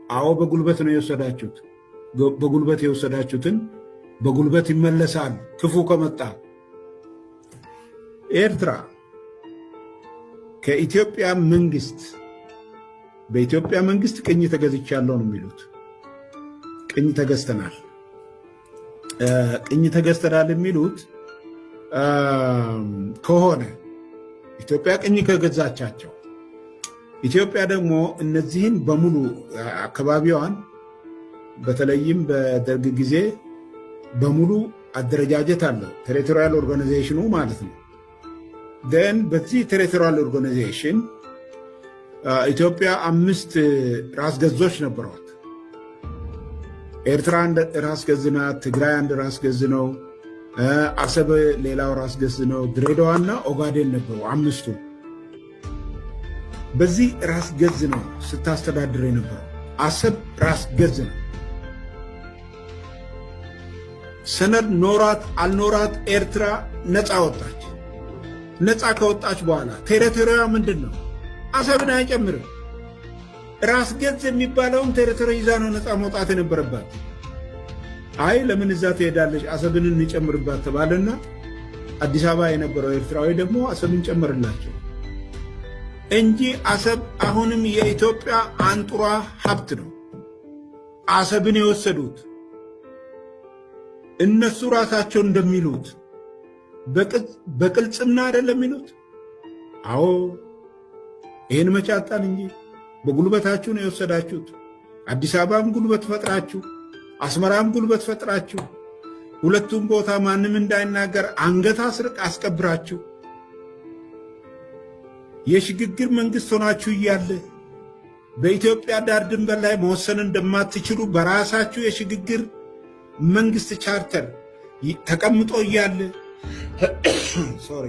አዎ በጉልበት ነው የወሰዳችሁት። በጉልበት የወሰዳችሁትን በጉልበት ይመለሳል ክፉ ከመጣ። ኤርትራ ከኢትዮጵያ መንግስት በኢትዮጵያ መንግስት ቅኝ ተገዝቻለሁ ነው የሚሉት። ቅኝ ተገዝተናል የሚሉት ከሆነ ኢትዮጵያ ቅኝ ከገዛቻቸው ኢትዮጵያ ደግሞ እነዚህን በሙሉ አካባቢዋን በተለይም በደርግ ጊዜ በሙሉ አደረጃጀት አለው ቴሪቶሪያል ኦርጋናይዜሽኑ ማለት ነው። ደን በዚህ ቴሪቶሪያል ኦርጋናይዜሽን ኢትዮጵያ 5 ራስ ገዞች ነበሯት። ኤርትራ አንድ ራስ ገዝ ናት፣ ትግራይ አንድ ራስ ገዝ ነው፣ አሰብ ሌላው ራስ ገዝ ነው፣ ድሬዳዋና ኦጋዴን ነበሩ 5ቱ። በዚህ ራስ ገዝ ነው ስታስተዳድር የነበረው። አሰብ ራስ ገዝ ነው። ሰነድ ኖራት አልኖራት ኤርትራ ነፃ ወጣች። ነፃ ከወጣች በኋላ ቴሪቶሪያ ምንድን ነው? አሰብን አይጨምርም። ራስ ገዝ የሚባለውን ቴሪቶሪ ይዛ ነው ነፃ መውጣት የነበረባት። አይ ለምን እዛ ትሄዳለች አሰብን እንጨምርባት ተባለና አዲስ አበባ የነበረው ኤርትራዊ ደግሞ አሰብን ጨምርላቸው እንጂ አሰብ አሁንም የኢትዮጵያ አንጡራ ሀብት ነው። አሰብን የወሰዱት እነሱ ራሳቸው እንደሚሉት በቅልጽምና አይደለም የሚሉት። አዎ ይህን መጫጣን እንጂ በጉልበታችሁ ነው የወሰዳችሁት። አዲስ አበባም ጉልበት ፈጥራችሁ፣ አስመራም ጉልበት ፈጥራችሁ፣ ሁለቱም ቦታ ማንም እንዳይናገር አንገት አስርቅ አስቀብራችሁ የሽግግር መንግስት ሆናችሁ እያለ በኢትዮጵያ ዳር ድንበር ላይ መወሰን እንደማትችሉ በራሳችሁ የሽግግር መንግስት ቻርተር ተቀምጦ እያለ ሶሪ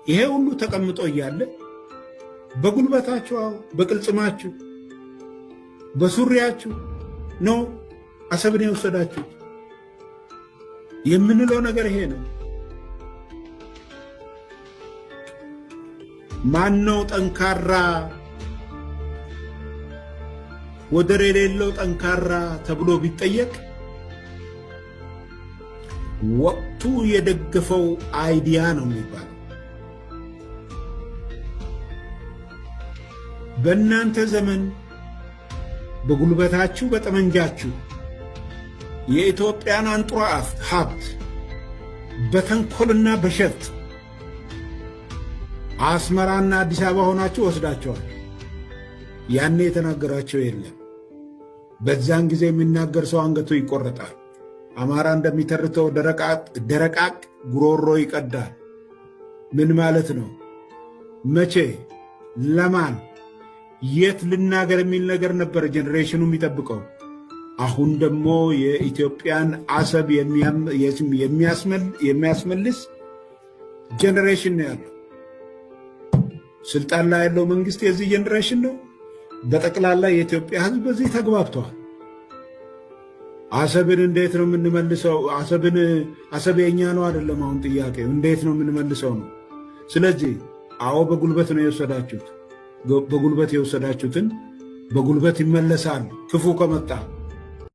ይሄ ሁሉ ተቀምጦ እያለ በጉልበታችሁ በቅልጽማችሁ በሱሪያችሁ ነው አሰብን የወሰዳችሁ የምንለው ነገር ይሄ ነው። ማነው ጠንካራ ወደር የሌለው ጠንካራ ተብሎ ቢጠየቅ ወቅቱ የደገፈው አይዲያ ነው የሚባለው። በእናንተ ዘመን በጉልበታችሁ በጠመንጃችሁ የኢትዮጵያን አንጡራ ሀብት በተንኮልና በሸፍጥ አስመራና አዲስ አበባ ሆናችሁ ወስዳቸዋል። ያኔ የተናገራቸው የለም። በዛን ጊዜ የሚናገር ሰው አንገቱ ይቆረጣል። አማራ እንደሚተርተው ደረቃቅ ጉሮሮ ይቀዳል። ምን ማለት ነው? መቼ ለማን የት ልናገር የሚል ነገር ነበር ጄኔሬሽኑ የሚጠብቀው። አሁን ደግሞ የኢትዮጵያን አሰብ የሚያስመልስ ጄኔሬሽን ነው ያለው። ስልጣን ላይ ያለው መንግስት የዚህ ጄኔሬሽን ነው። በጠቅላላ የኢትዮጵያ ሕዝብ በዚህ ተግባብተዋል። አሰብን እንዴት ነው የምንመልሰው? አሰብ የኛ ነው አይደለም። አሁን ጥያቄው እንዴት ነው የምንመልሰው ነው። ስለዚህ አዎ በጉልበት ነው የወሰዳችሁት። በጉልበት የወሰዳችሁትን በጉልበት ይመለሳል ክፉ ከመጣ